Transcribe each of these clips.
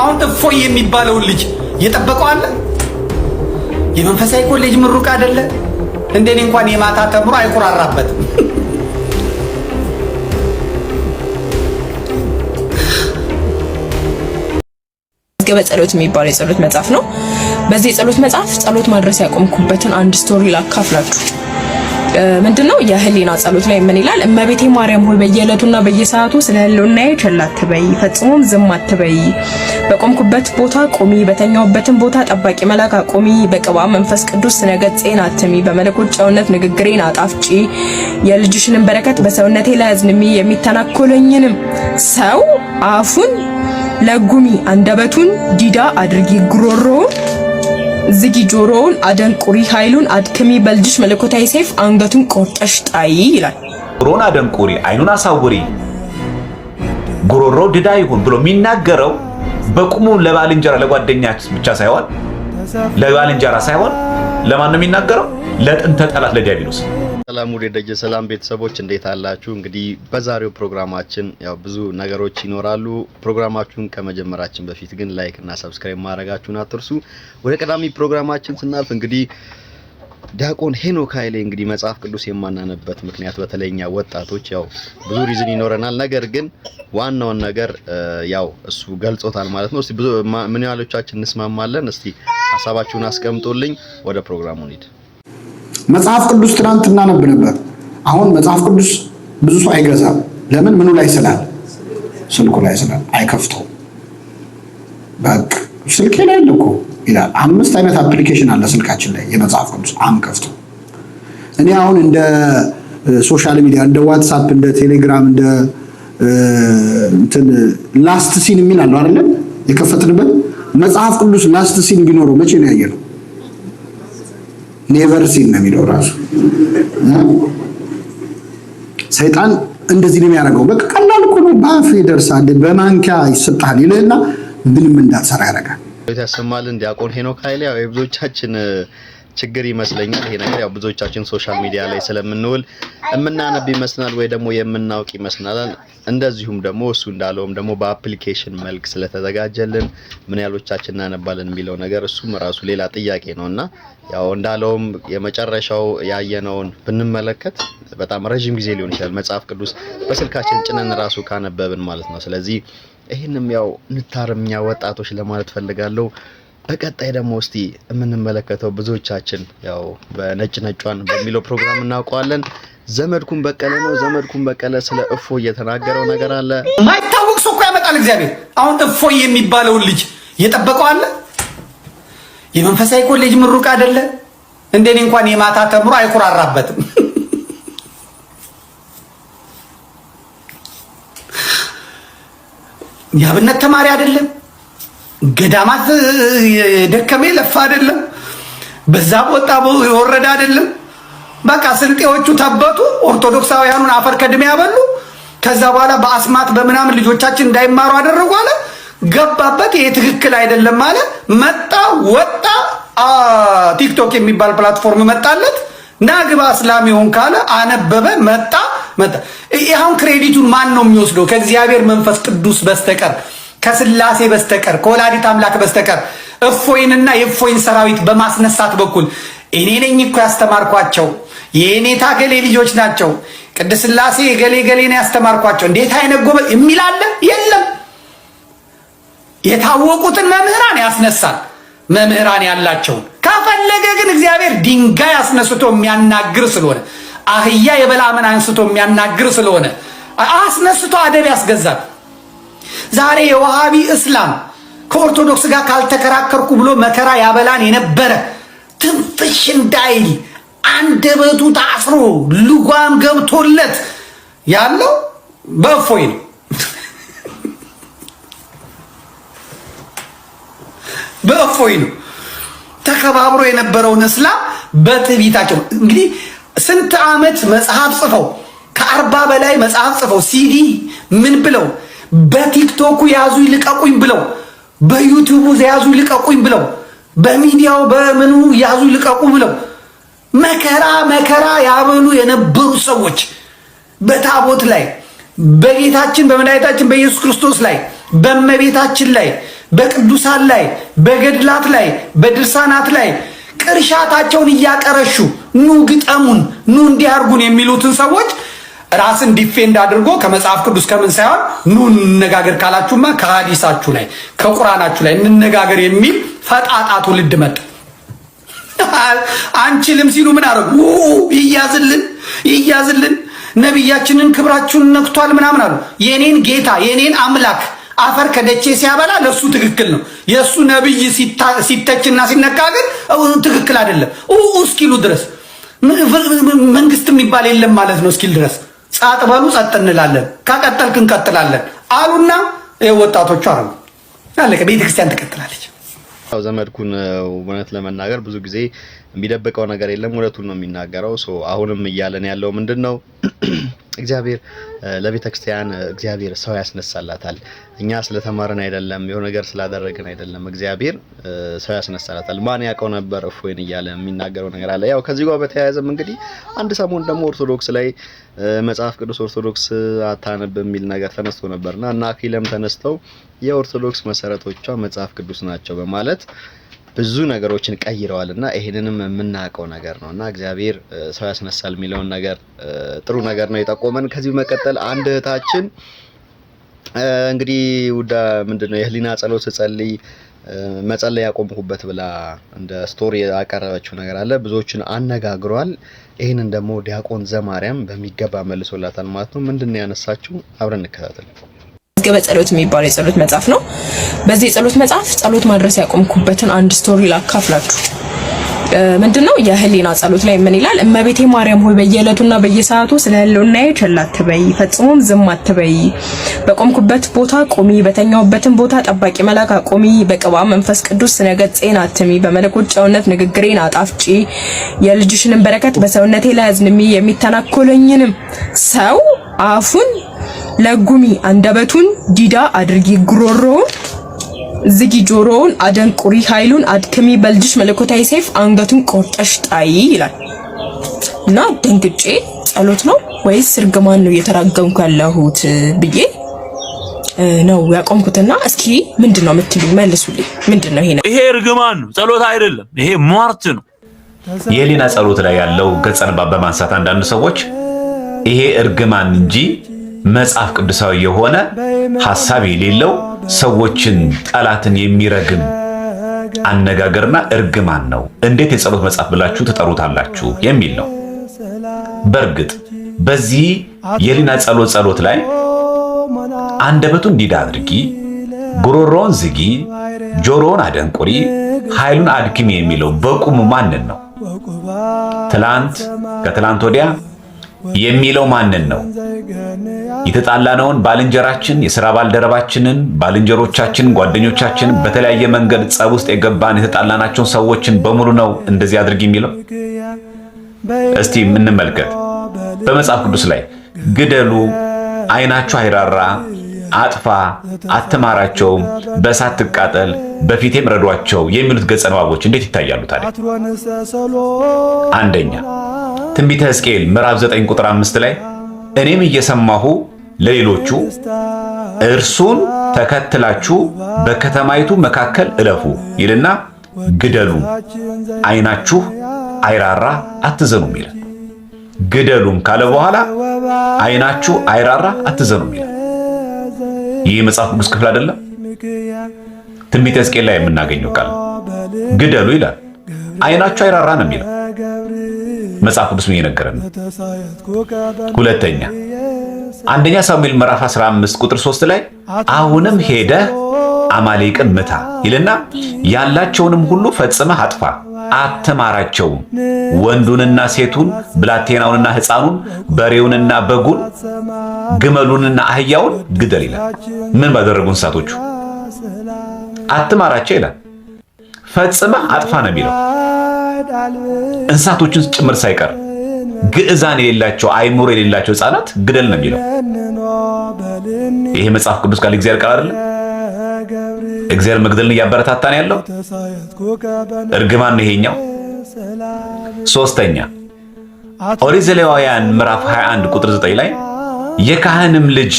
አሁን እፎይ የሚባለው ልጅ የጠበቀው አለ። የመንፈሳዊ ኮሌጅ ምሩቅ አይደለ እንደኔ እንኳን የማታ ተምሮ አይቆራራበትም። መዝገበ ጸሎት የሚባለው የጸሎት መጽሐፍ ነው። በዚህ የጸሎት መጽሐፍ ጸሎት ማድረስ ያቆምኩበትን አንድ ስቶሪ ላካፍላችሁ። ምንድነው የህሊና ጸሎት ላይ ምን ይላል? እመቤቴ ማርያም ሆይ በየዕለቱና በየሰዓቱ ስለ ህልውናዬ ቸል አትበይ፣ ፈጽሞም ዝም አትበይ። በቆምኩበት ቦታ ቁሚ፣ በተኛውበትም ቦታ ጠባቂ መልአክ አቁሚ። በቅባ መንፈስ ቅዱስ ስነ ገጼን አትሚ፣ በመለኮት ጨውነት ንግግሬን አጣፍጪ። የልጅሽንም በረከት በሰውነቴ ላይ አዝንሚ፣ የሚተናኮለኝንም ሰው አፉን ለጉሚ፣ አንደበቱን ዲዳ አድርጊ፣ ጉሮሮውን ዝጊ፣ ጆሮውን አደንቁሪ፣ ኃይሉን አድክሚ፣ በልጅሽ መለኮታዊ ሰይፍ አንገቱን ቆርጠሽ ጣይ ይላል። ጆሮውን አደንቁሪ፣ አይኑን አሳውሪ፣ ጉሮሮ ድዳ ይሁን ብሎ የሚናገረው በቁሙ ለባልንጀራ ለጓደኛች ብቻ ሳይሆን ለባልንጀራ ሳይሆን ለማን ነው የሚናገረው? ለጥንተ ጠላት ለዲያብሎስ። ሰላም ወደ ደጀ ሰላም ቤተሰቦች እንዴት አላችሁ? እንግዲህ በዛሬው ፕሮግራማችን ያው ብዙ ነገሮች ይኖራሉ። ፕሮግራማችሁን ከመጀመራችን በፊት ግን ላይክ እና ሰብስክራይብ ማድረጋችሁን አትርሱ። ወደ ቀዳሚ ፕሮግራማችን ስናልፍ እንግዲህ ዲያቆን ሄኖክ ኃይሌ እንግዲህ መጽሐፍ ቅዱስ የማናነበት ምክንያት በተለይኛ ወጣቶች ያው ብዙ ሪዝን ይኖረናል። ነገር ግን ዋናውን ነገር ያው እሱ ገልጾታል ማለት ነው። እስቲ ብዙ ምን ያህሎቻችን እንስማማለን? እስቲ ሐሳባችሁን አስቀምጡልኝ። ወደ ፕሮግራሙ እንሂድ። መጽሐፍ ቅዱስ ትናንት እናነብ ነበር። አሁን መጽሐፍ ቅዱስ ብዙ ሰው አይገዛም። ለምን? ምኑ ላይ ስላል? ስልኩ ላይ ስላል አይከፍተው። በቃ ስልኬ ላይ ልኮ ይላል። 5 አይነት አፕሊኬሽን አለ ስልካችን ላይ የመጽሐፍ ቅዱስ አንከፍተው። እኔ አሁን እንደ ሶሻል ሚዲያ እንደ ዋትስአፕ እንደ ቴሌግራም እንደ እንትን ላስት ሲን የሚል አለው አይደል? የከፈትንበት መጽሐፍ ቅዱስ ላስት ሲን ቢኖረው መቼ ነው ያየነው? ኔቨር ሲን ነው የሚለው ራሱ። ሰይጣን እንደዚህ ነው የሚያደርገው። በቃ ቀላል እኮ ነው። ባፍ ይደርሳል፣ በማንኪያ ይሰጣል ይለና ምንም እንዳትሰራ ያደርጋል። ያሰማልን ዲያቆን ሄኖክ ኃይሌ ያው የብዙዎቻችን ችግር ይመስለኛል። ይሄ ነገር ያው ብዙዎቻችን ሶሻል ሚዲያ ላይ ስለምንውል የምናነብ ይመስላል ወይ ደግሞ የምናውቅ ይመስላል። እንደዚሁም ደግሞ እሱ እንዳለውም ደግሞ በአፕሊኬሽን መልክ ስለተዘጋጀልን ምን ያህሎቻችን እናነባለን የሚለው ነገር እሱም ራሱ ሌላ ጥያቄ ነውና ያው እንዳለውም የመጨረሻው ያየነውን ብንመለከት በጣም ረጅም ጊዜ ሊሆን ይችላል መጽሐፍ ቅዱስ በስልካችን ጭነን ራሱ ካነበብን ማለት ነው። ስለዚህ ይሄንም ያው እንታረምኛ ወጣቶች ለማለት ፈልጋለሁ። በቀጣይ ደግሞ እስቲ የምንመለከተው ብዙዎቻችን ያው በነጭ ነጯን በሚለው ፕሮግራም እናውቀዋለን። ዘመድኩን በቀለ ነው። ዘመድኩን በቀለ ስለ እፎይ የተናገረው ነገር አለ። ማይታወቅ ሰው እኮ ያመጣል እግዚአብሔር። አሁን እፎይ የሚባለው ልጅ የጠበቀው አለ። የመንፈሳዊ ኮሌጅ ምሩቅ አይደለ እንደኔ እንኳን የማታ ተምሮ አይቆራራበትም። የአብነት ተማሪ አይደለም። ገዳማት ደከመ ለፋ አይደለም። በዛ ወጣ የወረደ አይደለም። በቃ ስልጤዎቹ ተበቱ፣ ኦርቶዶክሳውያኑን አፈር ከድሜ ያበሉ። ከዛ በኋላ በአስማት በምናምን ልጆቻችን እንዳይማሩ አደረጉ አለ። ገባበት። ይሄ ትክክል አይደለም አለ። መጣ ወጣ። ቲክቶክ የሚባል ፕላትፎርም መጣለት። ናግባ እስላም ይሁን ካለ አነበበ። መጣ። አሁን ክሬዲቱን ማን ነው የሚወስደው? ከእግዚአብሔር መንፈስ ቅዱስ በስተቀር ከስላሴ በስተቀር ከወላዲት አምላክ በስተቀር እፎይንና የእፎይን ሰራዊት በማስነሳት በኩል እኔ ነኝ እኮ ያስተማርኳቸው የኔታ ገሌ ልጆች ናቸው፣ ቅድስት ስላሴ ገሌ ገሌ ነው ያስተማርኳቸው፣ እንዴት አይነት ጎበዝ የሚል አለ? የለም። የታወቁትን መምህራን ያስነሳል፣ መምህራን ያላቸውን። ከፈለገ ግን እግዚአብሔር ድንጋይ አስነስቶ የሚያናግር ስለሆነ አህያ የበላምን አንስቶ የሚያናግር ስለሆነ አስነስቶ አደብ ያስገዛል። ዛሬ የዋሃቢ እስላም ከኦርቶዶክስ ጋር ካልተከራከርኩ ብሎ መከራ ያበላን የነበረ ትንፍሽ እንዳይል አንደበቱ ታስሮ ልጓም ገብቶለት ያለው በእፎይ ነው። በእፎይ ነው ተከባብሮ የነበረውን እስላም በትዕቢታቸው እንግዲህ ስንት ዓመት መጽሐፍ ጽፈው ከ40 በላይ መጽሐፍ ጽፈው ሲዲ ምን ብለው በቲክቶኩ ያዙ ይልቀቁኝ ብለው በዩቲዩቡ ያዙ ይልቀቁኝ ብለው በሚዲያው በምኑ ያዙ ይልቀቁ ብለው መከራ ያበሉ የነበሩ ሰዎች በታቦት ላይ በጌታችን በመድኃኒታችን በኢየሱስ ክርስቶስ ላይ በእመቤታችን ላይ፣ በቅዱሳን ላይ፣ በገድላት ላይ፣ በድርሳናት ላይ ቅርሻታቸውን እያቀረሹ ኑ ግጠሙን፣ ኑ እንዲያርጉን የሚሉትን ሰዎች ራስን ዲፌንድ አድርጎ ከመጽሐፍ ቅዱስ ከምን ሳይሆን ኑ እንነጋገር ካላችሁማ ከሐዲሳችሁ ላይ ከቁርአናችሁ ላይ እንነጋገር የሚል ፈጣጣ ትውልድ መጣ። አንችልም ሲሉ ምን አረጉ? ይያዝልን ነብያችንን ክብራችሁን ነክቷል ምናምን አሉ። የኔን ጌታ የኔን አምላክ አፈር ከደቼ ሲያበላ ለሱ ትክክል ነው። የሱ ነብይ ሲተችና ሲነካ ግን ትክክል አይደለም እስኪሉ ድረስ መንግስት የሚባል የለም ማለት ነው እስኪል ድረስ ጻጥ በሉ ጸጥ እንላለን፣ ከቀጠልክ እንቀጥላለን አሉና ወጣቶቹ አረጉ። አለቀ። ቤተክርስቲያን ትቀጥላለች። ዘመድኩን እውነት ለመናገር ብዙ ጊዜ የሚደብቀው ነገር የለም፣ እውነቱን ነው የሚናገረው። አሁንም እያለን ያለው ምንድነው? እግዚአብሔር ለቤተክርስቲያን እግዚአብሔር ሰው ያስነሳላታል። እኛ ስለተማረን አይደለም፣ የሆነ ነገር ስላደረግን አይደለም። እግዚአብሔር ሰው ያስነሳላታል። ማን ያውቀው ነበር እፎይን እያለ የሚናገረው ነገር አለ። ያው ከዚህ ጋር በተያያዘም እንግዲህ አንድ ሰሞን ደግሞ ኦርቶዶክስ ላይ መጽሐፍ ቅዱስ ኦርቶዶክስ አታነብ የሚል ነገር ተነስቶ ነበርና እና አኪለም ተነስተው የኦርቶዶክስ መሰረቶቿ መጽሐፍ ቅዱስ ናቸው በማለት ብዙ ነገሮችን ቀይረዋልና ይሄንንም የምናውቀው ነገር ነውና እግዚአብሔር ሰው ያስነሳል የሚለውን ነገር ጥሩ ነገር ነው የጠቆመን። ከዚህ በመቀጠል አንድ እህታችን እንግዲህ ምንድነው የህሊና ጸሎት ጸልይ መጸለይ ያቆምኩበት ብላ እንደ ስቶሪ ያቀረበችው ነገር አለ። ብዙዎችን አነጋግሯል። ይሄንን ደግሞ ዲያቆን ዘማርያም በሚገባ መልሶላታል ማለት ነው። ምንድነው ያነሳችው? አብረን እንከታተል። መዝገበ ጸሎት የሚባል የጸሎት መጽሐፍ ነው። በዚህ የጸሎት መጽሐፍ ጸሎት ማድረስ ያቆምኩበትን አንድ ስቶሪ ላካፍላችሁ። ምንድነው የህሊና ጸሎት ላይ ምን ይላል? እመቤቴ ማርያም ሆይ በየዕለቱና በየሰዓቱ ስለ ህልውናዬ ቸል አትበይ፣ ፈጽሞም ዝም አትበይ። በቆምኩበት ቦታ ቁሚ፣ በተኛውበትን ቦታ ጠባቂ መልአክ አቁሚ። በቅባ መንፈስ ቅዱስ ስነ ገጼን አትሚ፣ በመለኮት ጨውነት ንግግሬን አጣፍጪ። የልጅሽንም በረከት በሰውነቴ ላይ አዝንሚ፣ የሚተናኮለኝንም ሰው አፉን ለጉሚ፣ አንደበቱን ዲዳ አድርጊ፣ ጉሮሮውን ዝጊ፣ ጆሮውን አደንቁሪ፣ ኃይሉን አድክሚ፣ በልጅሽ መለኮታዊ ሰይፍ አንገቱን ቆርጠሽ ጣይ ይላል እና ደንግጬ ጸሎት ነው ወይስ እርግማን ነው እየተራገምኩ ያለሁት ብዬ ነው ያቆምኩትና እስኪ ምንድነው የምትሉኝ? መልሱልኝ። ምንድነው ይሄ? ይሄ እርግማን ነው፣ ጸሎት አይደለም። ይሄ ሟርት ነው። የህሊና ጸሎት ላይ ያለው ገጸ ንባብ በማንሳት አንዳንድ ሰዎች ይሄ እርግማን እንጂ መጽሐፍ ቅዱሳዊ የሆነ ሐሳብ የሌለው ሰዎችን ጠላትን የሚረግም አነጋገርና እርግማን ነው፣ እንዴት የጸሎት መጽሐፍ ብላችሁ ትጠሩታላችሁ የሚል ነው። በእርግጥ በዚህ የህሊና ጸሎት ላይ አንደበቱን ዲዳ አድርጊ፣ ጉሮሮውን ዝጊ፣ ጆሮውን አደንቁሪ፣ ኃይሉን አድክሚ የሚለው በቁሙ ማንን ነው? ትላንት ከትላንት ወዲያ የሚለው ማንን ነው? የተጣላነውን ባልንጀራችን፣ የሥራ ባልደረባችንን፣ ባልንጀሮቻችንን፣ ጓደኞቻችንን በተለያየ መንገድ ጸብ ውስጥ የገባን የተጣላናቸውን ሰዎችን በሙሉ ነው እንደዚህ አድርጊ የሚለው? እስቲ እንመልከት። በመጽሐፍ ቅዱስ ላይ ግደሉ፣ ዓይናችሁ አይራራ፣ አጥፋ፣ አትማራቸውም፣ በእሳት ትቃጠል፣ በፊቴም ረዷቸው የሚሉት ገጸ ንባቦች እንዴት ይታያሉ ታዲያ? አንደኛ ትንቢተ ሕዝቅኤል ምዕራፍ 9 ቁጥር 5 ላይ እኔም እየሰማሁ ለሌሎቹ እርሱን ተከትላችሁ በከተማይቱ መካከል እለፉ ይልና ግደሉ፣ ዓይናችሁ አይራራ አትዘኑም ይላል። ግደሉም ካለ በኋላ ዓይናችሁ አይራራ አትዘኑም ይላል። ይህ መጽሐፍ ቅዱስ ክፍል አይደለም። ትንቢተ ሕዝቅኤል ላይ የምናገኘው ቃል ግደሉ ይላል፣ ዓይናችሁ አይራራ ነው የሚለው መጽሐፍ ቅዱስ ምን እየነገረን ነው? ሁለተኛ አንደኛ ሳሙኤል ምዕራፍ 15 ቁጥር 3 ላይ አሁንም ሄደህ አማሌቅን ምታ ይልና ያላቸውንም ሁሉ ፈጽመህ አጥፋ፣ አትማራቸውም፣ ወንዱንና ሴቱን፣ ብላቴናውንና ሕፃኑን፣ በሬውንና በጉን፣ ግመሉንና አህያውን ግደል ይላል። ምን ባደረጉ እንስሳቶቹ? አትማራቸው ይላል። ፈጽመህ አጥፋ ነው የሚለው። እንስሳቶችን ጭምር ሳይቀር ግዕዛን የሌላቸው አይምሮ የሌላቸው ሕፃናት ግደል ነው የሚለው። ይሄ መጽሐፍ ቅዱስ ቃል እግዚአብሔር ቃል አይደለም? እግዚአብሔር መግደልን እያበረታታ ነው ያለው። እርግማን ነው ይሄኛው። ሶስተኛ ኦሪት ዘሌዋውያን ምዕራፍ 21 ቁጥር 9 ላይ የካህንም ልጅ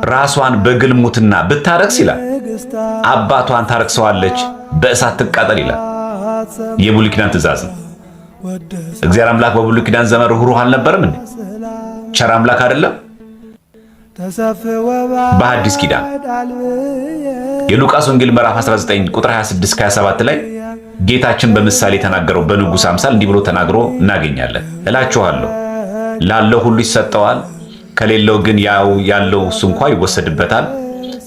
ራሷን በግልሙትና ብታረክስ ይላል አባቷን ታረክሰዋለች፣ በእሳት ትቃጠል ይላል። የብሉይ ኪዳን ትእዛዝ ነው። እግዚአብሔር አምላክ በብሉይ ኪዳን ዘመን ሩህሩህ አልነበረም እንዴ? ቸር አምላክ አይደለም? በሐዲስ ኪዳን የሉቃስ ወንጌል ምዕራፍ 19 ቁጥር 26-27 ላይ ጌታችን በምሳሌ ተናገረው በንጉሥ አምሳል እንዲህ ብሎ ተናግሮ እናገኛለን። እላችኋለሁ ላለው ሁሉ ይሰጠዋል፣ ከሌለው ግን ያው ያለው እሱ እንኳ ይወሰድበታል።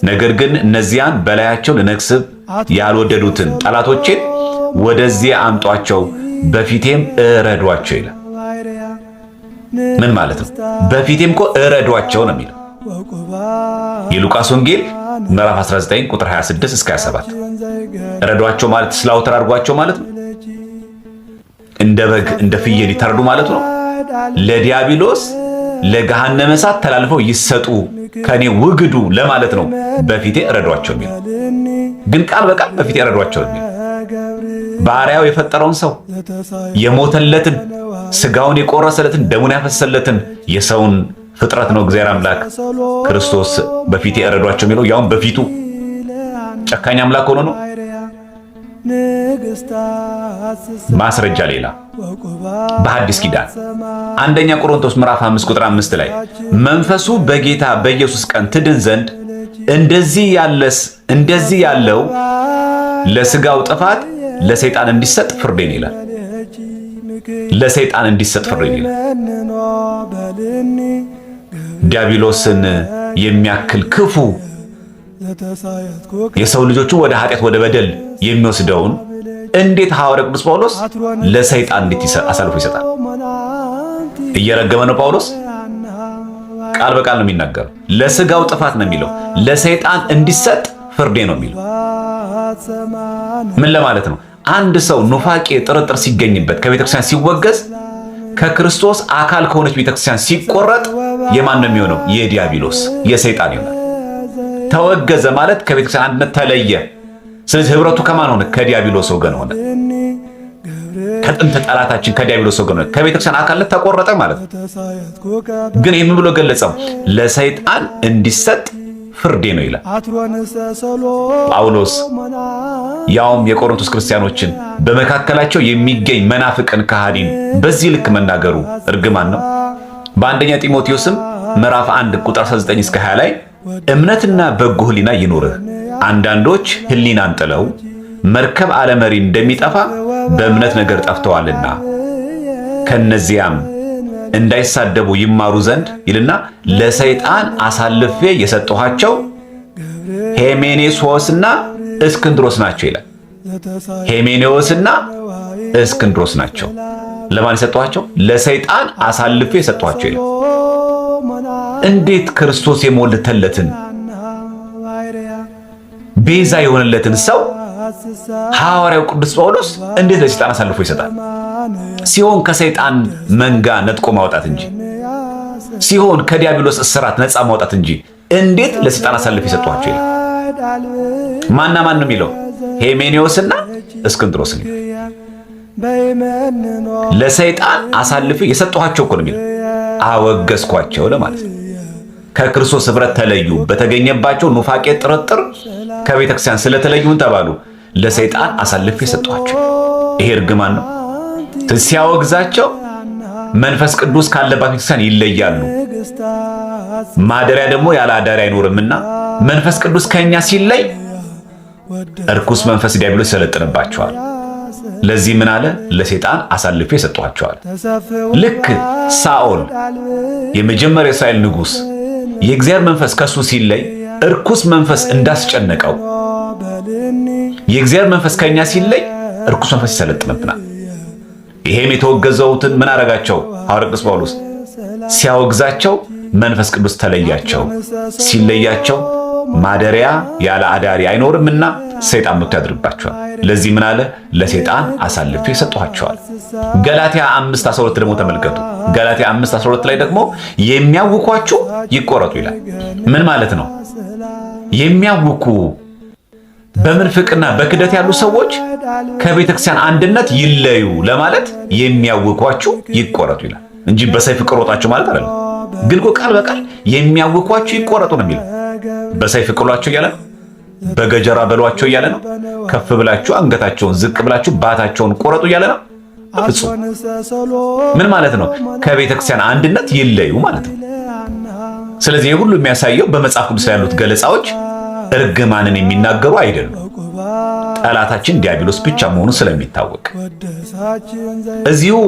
ነገር ግን እነዚያን በላያቸው ልነግሥብ ያልወደዱትን ጠላቶቼን ወደዚህ አምጧቸው፣ በፊቴም እረዷቸው ይላል። ምን ማለት ነው? በፊቴም እኮ እረዷቸው ነው የሚለው። የሉቃስ ወንጌል ምዕራፍ 19 ቁጥር 26-27 እረዷቸው ማለት ስላውተር አድርጓቸው ማለት ነው። እንደ በግ እንደ ፍየል ይታረዱ ማለት ነው። ለዲያብሎስ ለገሃነመ እሳት ተላልፈው ይሰጡ፣ ከኔ ውግዱ ለማለት ነው። በፊቴ እረዷቸው የሚል ግን ቃል በቃል በፊቴ እረዷቸው የሚል ባሪያው የፈጠረውን ሰው የሞተለትን ስጋውን የቆረሰለትን ደሙን ያፈሰለትን የሰውን ፍጥረት ነው እግዚአብሔር አምላክ ክርስቶስ በፊቴ እረዷቸው የሚለው። ያውም በፊቱ ጨካኝ አምላክ ሆኖ ነው። ማስረጃ ሌላ በሐዲስ ኪዳን አንደኛ ቆሮንቶስ ምዕራፍ 5 ቁጥር 5 ላይ መንፈሱ በጌታ በኢየሱስ ቀን ትድን ዘንድ እንደዚህ ያለው ለስጋው ጥፋት ለሰይጣን እንዲሰጥ ፍርዴን ይላል። ለሰይጣን እንዲሰጥ ፍርዴን ይላል። ዲያብሎስን የሚያክል ክፉ የሰው ልጆቹ ወደ ኃጢአት ወደ በደል የሚወስደውን እንዴት ሐዋርያው ቅዱስ ጳውሎስ ለሰይጣን እንዴት አሳልፎ ይሰጣል? እየረገመ ነው ጳውሎስ። ቃል በቃል ነው የሚናገረው። ለስጋው ጥፋት ነው የሚለው፣ ለሰይጣን እንዲሰጥ ፍርዴ ነው የሚለው። ምን ለማለት ነው? አንድ ሰው ኑፋቄ፣ ጥርጥር ሲገኝበት ከቤተክርስቲያን ሲወገዝ፣ ከክርስቶስ አካል ከሆነች ቤተክርስቲያን ሲቆረጥ የማን ነው የሚሆነው? የዲያብሎስ የሰይጣን ይሆናል። ተወገዘ ማለት ከቤተክርስቲያን አንድነት ተለየ። ስለዚህ ህብረቱ ከማን ሆነ? ከዲያብሎስ ወገን ሆነ። ከጥንት ጠላታችን ከዲያብሎስ ወገን ሆነ። ከቤተክርስቲያን አካልነት ተቆረጠ ማለት ነው። ግን ይህን ብሎ ገለጸው፣ ለሰይጣን እንዲሰጥ ፍርዴ ነው ይላል ጳውሎስ። ያውም የቆሮንቶስ ክርስቲያኖችን በመካከላቸው የሚገኝ መናፍቅን ከሃዲን በዚህ ልክ መናገሩ እርግማን ነው። በአንደኛ ጢሞቴዎስም ምዕራፍ 1 ቁጥር 19-20 ላይ እምነትና በጎ ህሊና ይኑርህ፣ አንዳንዶች ህሊናን ጥለው መርከብ አለመሪ እንደሚጠፋ በእምነት ነገር ጠፍተዋልና ከነዚያም እንዳይሳደቡ ይማሩ ዘንድ ይልና ለሰይጣን አሳልፌ የሰጠኋቸው ሄሜኔዎስና እስክንድሮስ ናቸው ይላል። ሄሜኔዎስና እስክንድሮስ ናቸው። ለማን የሰጠኋቸው? ለሰይጣን አሳልፌ የሰጠኋቸው ይላል። እንዴት ክርስቶስ የሞተለትን ቤዛ የሆነለትን ሰው ሐዋርያው ቅዱስ ጳውሎስ እንዴት ለሰይጣን አሳልፎ ይሰጣል? ሲሆን ከሰይጣን መንጋ ነጥቆ ማውጣት እንጂ፣ ሲሆን ከዲያብሎስ እስራት ነፃ ማውጣት እንጂ እንዴት ለሰይጣን አሳልፎ ይሰጧቸው ይላል። ማና ማን ነው የሚለው? ሄሜኔዎስና እስክንድሮስ ነው። ለሰይጣን አሳልፎ የሰጧቸው እኮ ነው የሚለው። አወገዝኳቸው ለማለት ነው። ከክርስቶስ ህብረት ተለዩ፣ በተገኘባቸው ኑፋቄ፣ ጥርጥር ከቤተክርስቲያን ስለተለዩን ተባሉ። ለሰይጣን አሳልፌ የሰጧቸው። ይሄ እርግማን ነው። ሲያወግዛቸው መንፈስ ቅዱስ ካለባት ቤተክርስቲያን ይለያሉ። ማደሪያ ደግሞ ያለ አዳሪ አይኖርምና መንፈስ ቅዱስ ከኛ ሲለይ እርኩስ መንፈስ ዲያብሎስ ይሰለጥንባቸዋል። ለዚህ ምን አለ? ለሰይጣን አሳልፌ የሰጧቸዋል። ልክ ሳኦል የመጀመሪያ እስራኤል ንጉሥ የእግዚአብሔር መንፈስ ከሱ ሲለይ እርኩስ መንፈስ እንዳስጨነቀው የእግዚአብሔር መንፈስ ከኛ ሲለይ እርኩስ መንፈስ ይሰለጥንብናል። ይሄም የተወገዘውትን ምን አረጋቸው? ሐዋርያው ቅዱስ ጳውሎስ ሲያወግዛቸው መንፈስ ቅዱስ ተለያቸው። ሲለያቸው ማደሪያ ያለ አዳሪ አይኖርምና ሰይጣን መጥቶ ያድርባቸዋል። ለዚህ ምን አለ? ለሰይጣን አሳልፌ ሰጧቸዋል። ገላትያ 5:12 ደግሞ ተመልከቱ። ገላትያ 5:12 ላይ ደግሞ የሚያውኳችሁ ይቆረጡ ይላል። ምን ማለት ነው? የሚያውኩ በምንፍቅና በክደት ያሉ ሰዎች ከቤተክርስቲያን አንድነት ይለዩ ለማለት የሚያውኳችሁ ይቆረጡ ይላል እንጂ በሰይፍ ቆረጣችሁ ማለት አይደለም። ግን ቃል በቃል የሚያውኳችሁ ይቆረጡ ነው የሚለው። በሰይፍ ቅሏቸው እያለ ነው። በገጀራ በሏቸው እያለ ነው። ከፍ ብላችሁ አንገታቸውን፣ ዝቅ ብላችሁ ባታቸውን ቆረጡ እያለ ነው። ፍጹም ምን ማለት ነው? ከቤተ ክርስቲያን አንድነት ይለዩ ማለት ነው። ስለዚህ ይህ ሁሉ የሚያሳየው በመጽሐፍ ቅዱስ ያሉት ገለጻዎች እርግማንን የሚናገሩ አይደሉም። ጠላታችን ዲያብሎስ ብቻ መሆኑ ስለሚታወቅ እዚሁ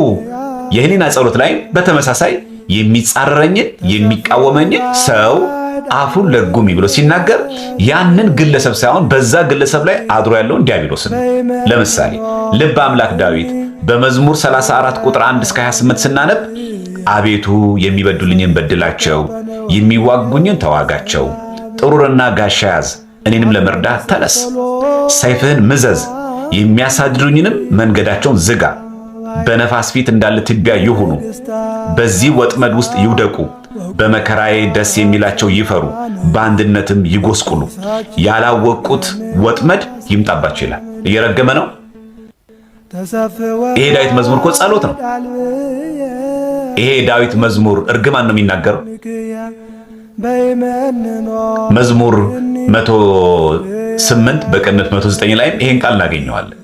የህሊና ጸሎት ላይ በተመሳሳይ የሚጻረረኝን የሚቃወመኝን ሰው አፉን ለጉም ብሎ ሲናገር ያንን ግለሰብ ሳይሆን በዛ ግለሰብ ላይ አድሮ ያለውን ዲያብሎስን ነው። ለምሳሌ ልበ አምላክ ዳዊት በመዝሙር 34 ቁጥር 1 እስከ 28 ስናነብ አቤቱ የሚበድሉኝን በድላቸው፣ የሚዋጉኝን ተዋጋቸው፣ ጥሩርና ጋሻ ያዝ፣ እኔንም ለመርዳት ተነስ፣ ሰይፍህን ምዘዝ፣ የሚያሳድዱኝንም መንገዳቸውን ዝጋ፣ በነፋስ ፊት እንዳለ ትቢያ ይሁኑ፣ በዚህ ወጥመድ ውስጥ ይውደቁ፣ በመከራዬ ደስ የሚላቸው ይፈሩ፣ በአንድነትም ይጎስቁሉ፣ ያላወቁት ወጥመድ ይምጣባቸው ይላል። እየረገመ ነው። ይሄ ዳዊት መዝሙር እኮ ጸሎት ነው። ይሄ ዳዊት መዝሙር እርግማን ነው የሚናገረው። መዝሙር 108 በቅንፍ 109 ላይም ይሄን ቃል እናገኘዋለን።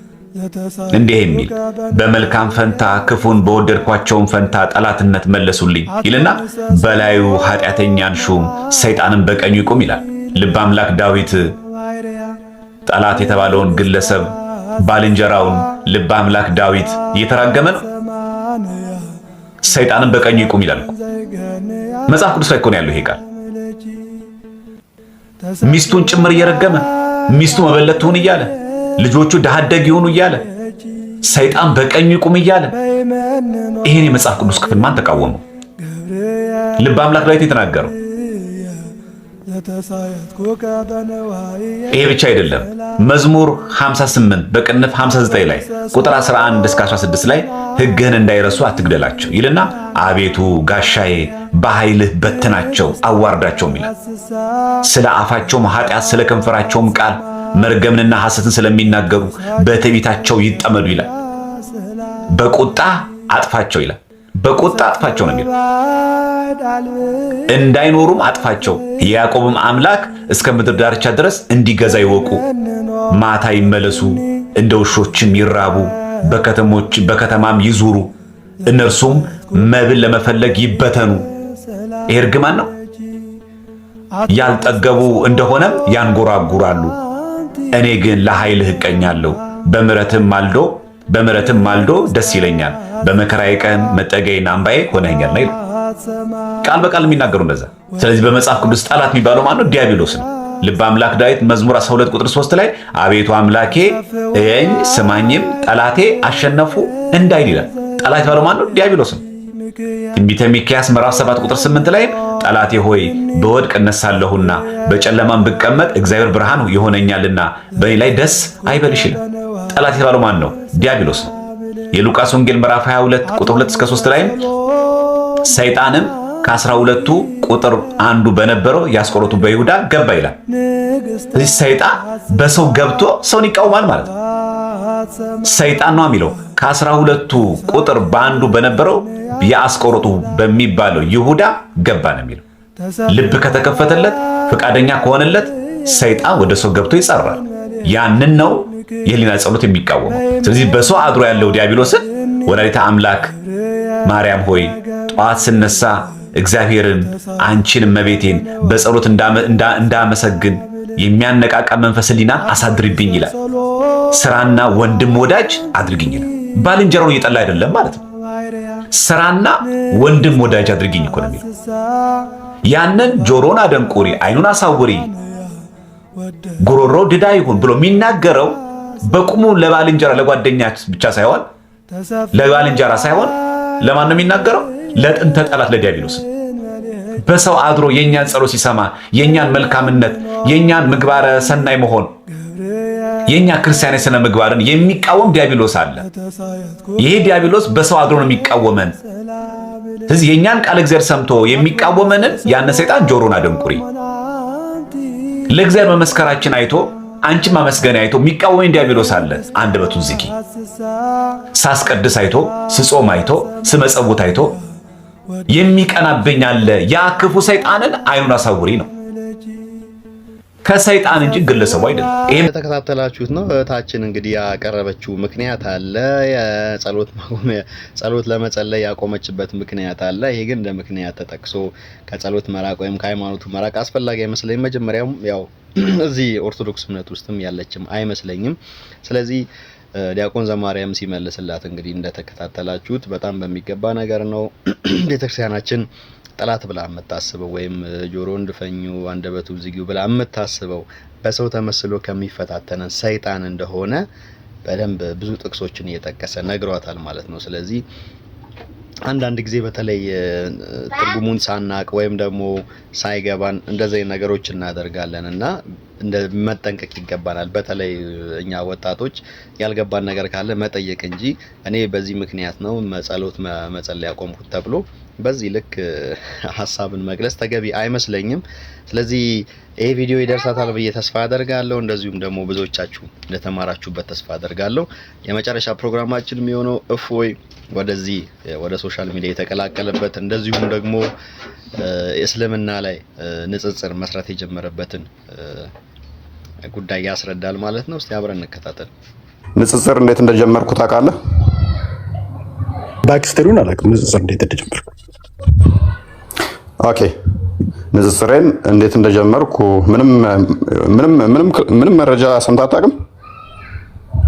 እንዲህ የሚል በመልካም ፈንታ ክፉን በወደድኳቸውን ፈንታ ጠላትነት መለሱልኝ ይልና በላዩ ኃጢአተኛን ሹም ሰይጣንን በቀኙ ይቁም ይላል። ልበ አምላክ ዳዊት ጠላት የተባለውን ግለሰብ ባልንጀራውን ልበ አምላክ ዳዊት እየተራገመ ነው። ሰይጣንን በቀኙ ይቁም ይላል። መጽሐፍ ቅዱስ ላይ እኮ ነው ያለው ይሄ ቃል። ሚስቱን ጭምር እየረገመ ሚስቱ መበለት ትሁን እያለ ልጆቹ ድሃ አደግ ይሁኑ እያለ ሰይጣን በቀኙ ይቁም እያለ ይሄን የመጽሐፍ ቅዱስ ክፍል ማን ተቃወመው? ልበ አምላክ ዳዊት የተናገረው። ይሄ ብቻ አይደለም። መዝሙር 58 በቅንፍ 59 ላይ ቁጥር 11 እስከ 16 ላይ ሕግህን እንዳይረሱ አትግደላቸው ይልና አቤቱ ጋሻዬ በኃይልህ በትናቸው አዋርዳቸውም ይላል። ስለ አፋቸውም ኃጢአት ስለ ከንፈራቸውም ቃል መርገምንና ሐሰትን ስለሚናገሩ በትዕቢታቸው ይጠመዱ ይላል። በቁጣ አጥፋቸው ይላል። በቁጣ አጥፋቸው ነው የሚለው። እንዳይኖሩም አጥፋቸው። የያዕቆብም አምላክ እስከ ምድር ዳርቻ ድረስ እንዲገዛ ይወቁ። ማታ ይመለሱ፣ እንደ ውሾችም ይራቡ፣ በከተማም ይዙሩ፣ እነርሱም መብል ለመፈለግ ይበተኑ። ይሄ እርግማን ነው። ያልጠገቡ እንደሆነም ያንጎራጉራሉ። እኔ ግን ለኃይልህ እቀኛለሁ፣ በምሕረትም ማልዶ ደስ ይለኛል። በመከራዬ ቀን መጠጊያዬና አምባዬ ሆነኸኛል ነው ይላል። ቃል በቃል የሚናገሩ እንደዛ። ስለዚህ በመጽሐፍ ቅዱስ ጠላት የሚባለው ማን ነው? ዲያብሎስ ነው። ልበ አምላክ ዳዊት መዝሙር 12 ቁጥር 3 ላይ አቤቱ አምላኬ እየኝ ስማኝም ጠላቴ አሸነፉ እንዳይል ይላል። ጠላት የሚባለው ማን ነው? ዲያብሎስ ነው። ትንቢተ ሚክያስ ምዕራፍ 7 ቁጥር 8 ላይ ጠላቴ ሆይ በወድቅ እነሳለሁና በጨለማም ብቀመጥ እግዚአብሔር ብርሃን ይሆነኛልና በእኔ ላይ ደስ አይበልሽ ይላል። ጠላት የተባለው ማን ነው? ዲያብሎስ ነው። የሉቃስ ወንጌል ምዕራፍ 22 ቁጥር 2 እስከ 3 ላይ ሰይጣንም ከ12ቱ ቁጥር አንዱ በነበረው የአስቆሮቱ በይሁዳ ገባ ይላል። ስለዚህ ሰይጣን በሰው ገብቶ ሰውን ይቃወማል ማለት ነው። ሰይጣን ነው የሚለው ከ12ቱ ቁጥር በአንዱ በነበረው የአስቆሮቱ በሚባለው ይሁዳ ገባ ነው የሚለው። ልብ ከተከፈተለት ፈቃደኛ ከሆነለት ሰይጣን ወደ ሰው ገብቶ ይጸራል። ያንን ነው የህሊና ጸሎት የሚቃወመው። ስለዚህ በሰው አድሮ ያለው ዲያብሎስን ወላዲተ አምላክ ማርያም ሆይ ጠዋት ስነሳ እግዚአብሔርን አንቺን እመቤቴን በጸሎት እንዳመሰግን የሚያነቃቃ መንፈስ ህሊናን አሳድርብኝ ይላል። ስራና ወንድም ወዳጅ አድርግኝ ይላል። ባልንጀራውን እየጠላ አይደለም ማለት ነው። ስራና ወንድም ወዳጅ አድርግኝ እኮ ነው የሚለው። ያንን ጆሮን አደንቁሪ፣ አይኑን አሳውሪ፣ ጉሮሮ ድዳ ይሁን ብሎ የሚናገረው በቁሙ ለባልንጀራ ለጓደኛ ብቻ ሳይሆን ለባልንጀራ ሳይሆን ለማን ነው የሚናገረው? ለጥንተ ጠላት ለዲያብሎስ። በሰው አድሮ የኛን ጸሎት ሲሰማ የኛን መልካምነት የኛን ምግባረ ሰናይ መሆን የኛ ክርስቲያናዊ ስነ ምግባርን የሚቃወም ዲያብሎስ አለ። ይሄ ዲያብሎስ በሰው አድሮ ነው የሚቃወመን። ስለዚህ የኛን ቃል እግዚአብሔር ሰምቶ የሚቃወመንን ያን ሰይጣን ጆሮን አደንቁሪ፣ ለእግዚአብሔር መመስከራችን አይቶ አንቺ ማመስገን አይቶ የሚቃወመኝ ዲያብሎስ አለ። አንደበቱን ዝጊ። ሳስቀድስ አይቶ ስጾም አይቶ ስመጸውት አይቶ የሚቀናብኝ አለ። ያ ክፉ ሰይጣንን አይኑን አሳውሪ ነው። ከሰይጣን እንጂ ግለሰቡ አይደለም። ይሄን የተከታተላችሁት ነው። እህታችን እንግዲህ ያቀረበችው ምክንያት አለ። ጸሎት ለመጸለይ ያቆመችበት ምክንያት አለ። ይሄ ግን እንደ ምክንያት ተጠቅሶ ከጸሎት መራቅ ወይም ከሃይማኖቱ መራቅ አስፈላጊ አይመስለኝም። መጀመሪያውም ያው እዚህ ኦርቶዶክስ እምነት ውስጥም ያለችም አይመስለኝም። ስለዚህ ዲያቆን ዘማርያም ሲመልስላት እንግዲህ እንደተከታተላችሁት በጣም በሚገባ ነገር ነው። ቤተክርስቲያናችን ጠላት ብላ የምታስበው ወይም ጆሮ እንድፈኙ አንደበቱ ዝጊው ብላ የምታስበው በሰው ተመስሎ ከሚፈታተነን ሰይጣን እንደሆነ በደንብ ብዙ ጥቅሶችን እየጠቀሰ ነግሯታል ማለት ነው። ስለዚህ አንዳንድ ጊዜ በተለይ ትርጉሙን ሳናቅ ወይም ደግሞ ሳይገባን እንደዚህ ነገሮች እናደርጋለን እና እንደ መጠንቀቅ ይገባናል። በተለይ እኛ ወጣቶች ያልገባን ነገር ካለ መጠየቅ እንጂ እኔ በዚህ ምክንያት ነው ጸሎት መጸለይ ያቆምኩት ተብሎ በዚህ ልክ ሐሳብን መግለጽ ተገቢ አይመስለኝም። ስለዚህ ይሄ ቪዲዮ ይደርሳታል ብዬ ተስፋ አደርጋለሁ። እንደዚሁም ደግሞ ብዙዎቻችሁ እንደተማራችሁበት ተስፋ አደርጋለሁ። የመጨረሻ ፕሮግራማችን የሚሆነው እፎይ ወደዚህ ወደ ሶሻል ሚዲያ የተቀላቀለበት እንደዚሁም ደግሞ እስልምና ላይ ንጽጽር መስራት የጀመረበትን ጉዳይ ያስረዳል ማለት ነው። እስቲ አብረን እንከታተል። ንጽጽር እንዴት እንደጀመርኩ ታውቃለህ? ባክስቴሪውን አላውቅም። ንጽጽር እንዴት እንደጀመርኩ። ኦኬ፣ ንጽጽሬን እንዴት እንደጀመርኩ ምንም መረጃ ሰምተህ አታውቅም?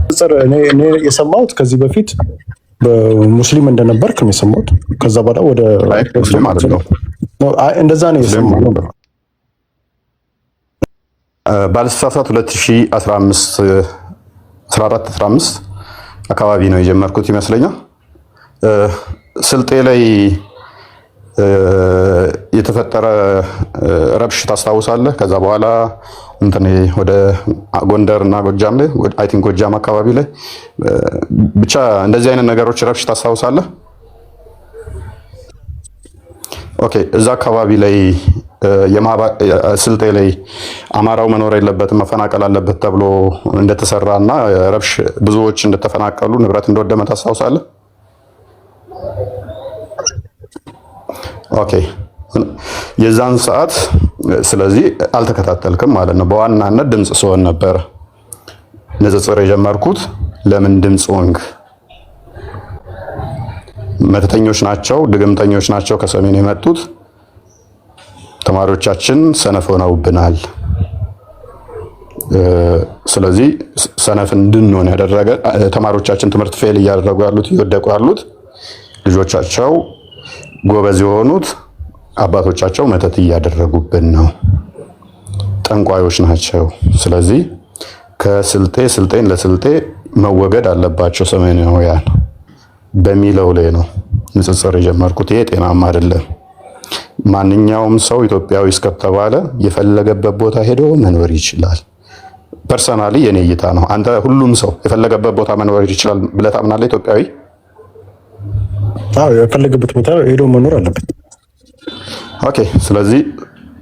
ንጽጽር እኔ የሰማሁት ከዚህ በፊት በሙስሊም እንደነበርክ ነው የሰማሁት። ከዛ በኋላ ወደ ሙስሊም ማለት ነው እንደዛ ነው የሰማሁት። ባልሳሳት 2015 14-15 አካባቢ ነው የጀመርኩት ይመስለኛል። ስልጤ ላይ የተፈጠረ ረብሽ ታስታውሳለህ? ከዛ በኋላ እንትን ወደ ጎንደር እና ጎጃም ላይ አይ ቲንክ ጎጃም አካባቢ ላይ ብቻ እንደዚህ አይነት ነገሮች ረብሽ ታስታውሳለህ? ኦኬ፣ እዛ አካባቢ ላይ ስልጤ ላይ አማራው መኖር የለበትም መፈናቀል አለበት ተብሎ እንደተሰራና ረብሽ ብዙዎች እንደተፈናቀሉ ንብረት እንደወደመ ታስታውሳለህ? ኦኬ፣ የዛን ሰዓት ስለዚህ አልተከታተልክም ማለት ነው። በዋናነት ድምጽ ስሆን ነበር ንጽጽር የጀመርኩት። ለምን ድምጽ ሆንክ? መተተኞች ናቸው፣ ድግምተኞች ናቸው ከሰሜን የመጡት ተማሪዎቻችን ሰነፍ ሆነውብናል። ስለዚህ ሰነፍ እንድንሆን ያደረገ ተማሪዎቻችን ትምህርት ፌል እያደረጉ ያሉት እየወደቁ ያሉት ልጆቻቸው ጎበዝ የሆኑት አባቶቻቸው መተት እያደረጉብን ነው፣ ጠንቋዮች ናቸው። ስለዚህ ስልጤን ለስልጤ መወገድ አለባቸው ሰሜናውያን በሚለው ላይ ነው ንጽጽር የጀመርኩት። ይሄ ጤናማ አይደለም። ማንኛውም ሰው ኢትዮጵያዊ እስከተባለ የፈለገበት ቦታ ሄዶ መኖር ይችላል። ፐርሰናሊ የኔ እይታ ነው። አንተ ሁሉም ሰው የፈለገበት ቦታ መኖር ይችላል ብለህ ታምናለህ? ኢትዮጵያዊ የፈለገበት ቦታ ሄዶ መኖር አለበት። ኦኬ፣ ስለዚህ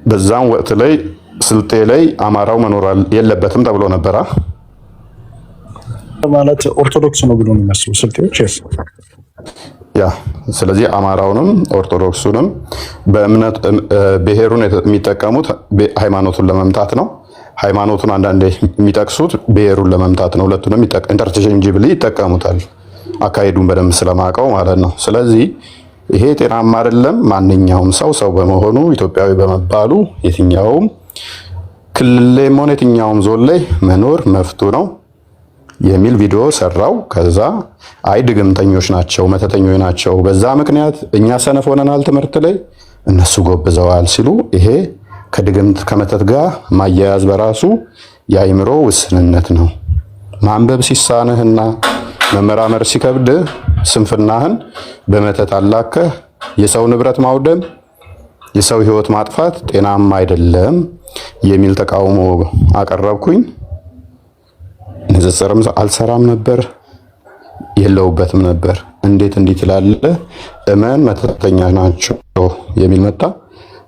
በዛም ወቅት ላይ ስልጤ ላይ አማራው መኖር የለበትም ተብሎ ነበረ ማለት ኦርቶዶክስ ነው ብሎ ነው የሚያስቡ ስልጤዎች። ያ ስለዚህ አማራውንም ኦርቶዶክሱንም በእምነት ብሔሩን የሚጠቀሙት ሃይማኖቱን ለመምታት ነው። ሃይማኖቱን አንዳንዴ የሚጠቅሱት ብሔሩን ለመምታት ነው። ሁለቱንም ኢንተርቼንጅብሊ ይጠቀሙታል። አካሄዱን በደንብ ስለማውቀው ማለት ነው። ስለዚህ ይሄ ጤናማ አይደለም። ማንኛውም ሰው በመሆኑ ኢትዮጵያዊ በመባሉ የትኛውም ክልል ላይም ሆነ የትኛውም ዞን ላይ መኖር መፍቱ ነው የሚል ቪዲዮ ሰራው። ከዛ አይ ድግምተኞች ናቸው፣ መተተኞች ናቸው፣ በዛ ምክንያት እኛ ሰነፍ ሆነናል ትምህርት ላይ እነሱ ጎብዘዋል ሲሉ ይሄ ከድግምት ከመተት ጋር ማያያዝ በራሱ የአይምሮ ውስንነት ነው። ማንበብ ሲሳንህና መመራመር ሲከብድ ስንፍናህን በመተት አላከህ የሰው ንብረት ማውደም፣ የሰው ሕይወት ማጥፋት ጤናማ አይደለም የሚል ተቃውሞ አቀረብኩኝ። ንጽጽርም አልሰራም ነበር፣ የለውበትም ነበር። እንዴት እንዲህ ትላለህ? እመን መተተኛ ናቸው የሚል መጣ።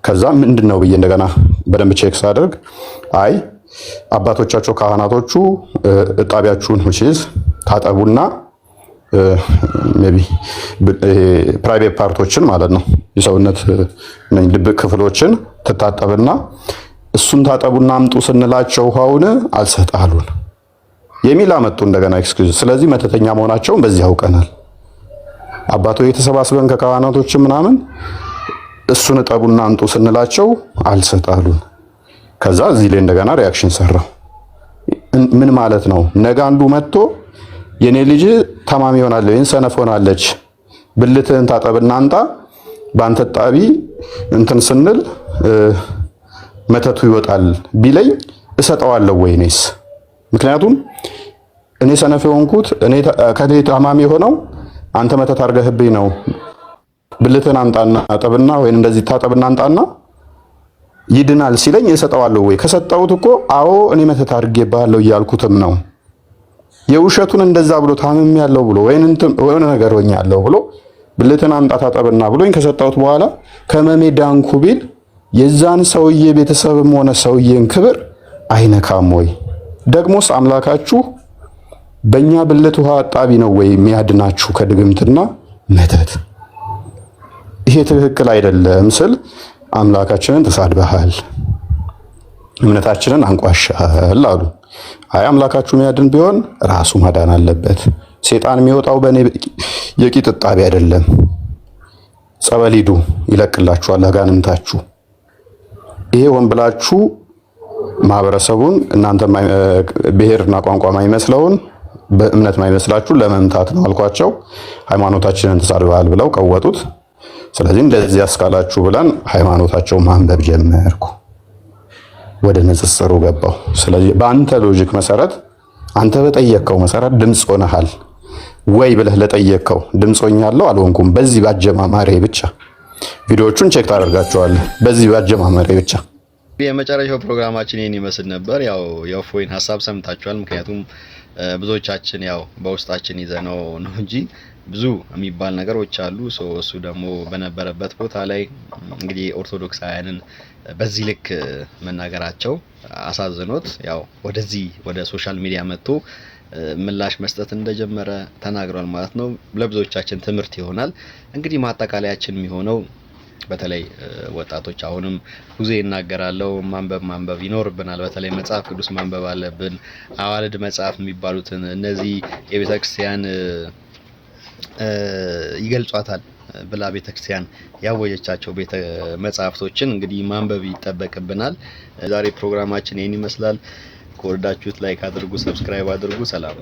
ከዛ ምንድነው ብዬ እንደገና በደንብ ቼክ ሳደርግ አይ አባቶቻቸው ካህናቶቹ እጣቢያችሁን ምችዝ ታጠቡና ሜቢ ፕራይቬት ፓርቶችን ማለት ነው የሰውነት ድብቅ ክፍሎችን ትታጠብና እሱን ታጠቡና አምጡ ስንላቸው ውሃውን አልሰጣሉን የሚል አመጡ እንደገና ኤክስኪውዝ። ስለዚህ መተተኛ መሆናቸውን በዚህ ያውቀናል። አባቶ የተሰባስበን ከካህናቶች ምናምን እሱን እጠቡና አምጡ ስንላቸው አልሰጣሉን። ከዛ እዚህ ላይ እንደገና ሪያክሽን ሰራው። ምን ማለት ነው? ነገ አንዱ መጥቶ የኔ ልጅ ታማሚ ሆናለች ወይን ሰነፍ ሆናለች ብልትህን ታጠብና አንጣ በአንተ ጣቢ እንትን ስንል መተቱ ይወጣል ቢለኝ እሰጠዋለሁ ወይኔስ? ምክንያቱም እኔ ሰነፍ የሆንኩት እኔ ከኔ ታማሚ ሆነው አንተ መተት አርገህብኝ ነው። ብልትህን አንጣና አጠብና ወይን እንደዚህ ታጠብና አንጣና ይድናል ሲለኝ እሰጠዋለሁ ወይ? ከሰጠሁት እኮ አዎ እኔ መተት አርጌብሃለሁ እያልኩትም ነው። የውሸቱን እንደዛ ብሎ ታምም ያለው ብሎ ወይን እንትን ወይን ነገር ሆኛለሁ ብሎ ብልትን አምጣ ታጠብና ብሎኝ ከሰጠሁት በኋላ ከመሜ ዳንኩ ቢል የዛን ሰውዬ ቤተሰብም ሆነ ሰውዬን ክብር አይነካም ወይ? ደግሞስ አምላካችሁ በእኛ ብልት ውሃ አጣቢ ነው ወይ የሚያድናችሁ ከድግምትና መተት? ይሄ ትክክል አይደለም ስል አምላካችንን ተሳድበሃል፣ እምነታችንን አንቋሻል አሉ። አይ አምላካችሁ የሚያድን ቢሆን ራሱ ማዳን አለበት። ሴጣን የሚወጣው በእኔ የቂጥ እጣቢ አይደለም። ጸበል ሂዱ ይለቅላችኋል አጋንንታችሁ። ይሄ ሆን ብላችሁ ማህበረሰቡን እናንተ ብሔርና ቋንቋ ማይመስለውን በእምነት ማይመስላችሁ ለመምታት ነው አልኳቸው። ሃይማኖታችንን ተሳድበሃል ብለው ቀወጡት። ስለዚህ እንደዚህ ያስካላችሁ ብለን ሃይማኖታቸው ማንበብ ጀመርኩ። ወደ ንጽጽሩ ገባው። ስለዚህ በአንተ ሎጂክ መሰረት አንተ በጠየቅከው መሰረት ድምጽ ሆነሃል ወይ ብለህ ለጠየቅከው ድምጽ ሆኛለሁ አልሆንኩም። በዚህ ባጀማማሬ ብቻ ቪዲዮዎቹን ቼክ ታደርጋቸዋለህ። በዚህ ባጀማማሬ ብቻ። የመጨረሻው ፕሮግራማችን ይሄን ይመስል ነበር። ያው የእፎይን ሀሳብ ሰምታችኋል። ምክንያቱም ብዙዎቻችን ያው በውስጣችን ይዘነው ነው እንጂ ብዙ የሚባል ነገሮች አሉ። እሱ ደግሞ በነበረበት ቦታ ላይ እንግዲህ ኦርቶዶክሳውያንን በዚህ ልክ መናገራቸው አሳዝኖት ያው ወደዚህ ወደ ሶሻል ሚዲያ መጥቶ ምላሽ መስጠት እንደጀመረ ተናግሯል ማለት ነው። ለብዙዎቻችን ትምህርት ይሆናል። እንግዲህ ማጠቃለያችን የሚሆነው በተለይ ወጣቶች አሁንም ብዙ ይናገራለው ማንበብ ይኖርብናል። በተለይ መጽሐፍ ቅዱስ ማንበብ አለብን። አዋልድ መጽሐፍ የሚባሉትን እነዚህ የቤተክርስቲያን ይገልጿታል ብላ ቤተክርስቲያን ያወጀቻቸው ቤተ መጽሐፍቶችን እንግዲህ ማንበብ ይጠበቅብናል። ዛሬ ፕሮግራማችን ይሄን ይመስላል። ከወደዳችሁት ላይክ አድርጉ፣ ሰብስክራይብ አድርጉ። ሰላም